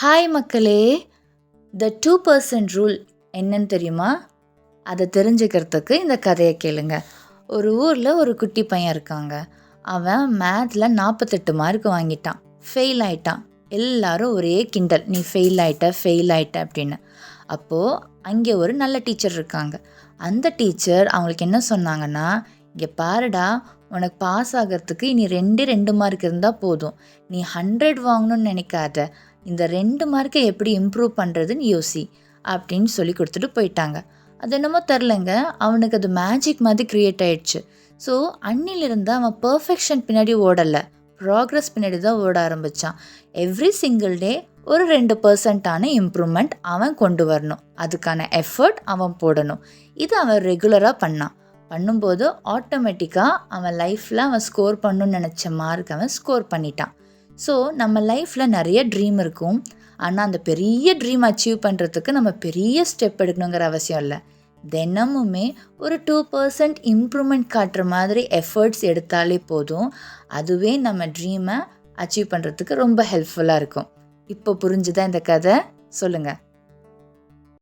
Hi மக்களே, த 2% rule என்னன்னு தெரியுமா? அதை தெரிஞ்சுக்கிறதுக்கு இந்த கதையை கேளுங்க. ஒரு ஊரில் ஒரு குட்டி பையன் இருக்காங்க. அவன் மேத்தில் 48 மார்க் வாங்கிட்டான். ஃபெயில் ஆயிட்டான். எல்லாரும் ஒரே கிண்டல், நீ ஃபெயில் ஆயிட்ட அப்படின்னு. அப்போது அங்கே ஒரு நல்ல டீச்சர் இருக்காங்க. அந்த டீச்சர் அவங்களுக்கு என்ன சொன்னாங்கன்னா, இங்கே பாருடா, உனக்கு பாஸ் ஆகிறதுக்கு இனி 2 மார்க் இருந்தால் போதும். நீ 100 வாங்கணும்னு நினைக்காத, இந்த 2 மார்க்கை எப்படி இம்ப்ரூவ் பண்ணுறதுன்னு யோசி அப்படின்னு சொல்லி கொடுத்துட்டு போயிட்டாங்க. அது என்னமோ தெரிலங்க, அவனுக்கு அது மேஜிக் மாதிரி க்ரியேட் ஆயிடுச்சு. ஸோ அன்னிலிருந்து அவன் பர்ஃபெக்ஷன் பின்னாடி ஓடலை, ப்ராக்ரஸ் பின்னாடி தான் ஓட ஆரம்பித்தான். எவ்ரி சிங்கிள் டே ஒரு 2% இம்ப்ரூவ்மெண்ட் அவன் கொண்டு வரணும். அதுக்கான எஃபர்ட் அவன் போடணும். இது அவன் ரெகுலராக பண்ணும்போது ஆட்டோமேட்டிக்காக அவன் லைஃப்பில் அவன் ஸ்கோர் பண்ணணும்னு நினச்ச மார்க் அவன் ஸ்கோர் பண்ணிட்டான். ஸோ நம்ம லைஃப்பில் நிறைய ட்ரீம் இருக்கும். ஆனால் அந்த பெரிய ட்ரீம் அச்சீவ் பண்ணுறதுக்கு நம்ம பெரிய ஸ்டெப் எடுக்கணுங்கிற அவசியம் இல்லை. தினமுமே ஒரு 2% இம்ப்ரூவ்மெண்ட் காட்டுற மாதிரி எஃபர்ட்ஸ் எடுத்தாலே போதும். அதுவே நம்ம ட்ரீமை அச்சீவ் பண்ணுறதுக்கு ரொம்ப ஹெல்ப்ஃபுல்லாக இருக்கும். இப்போ புரிஞ்சுதா இந்த கதை? சொல்லுங்கள்.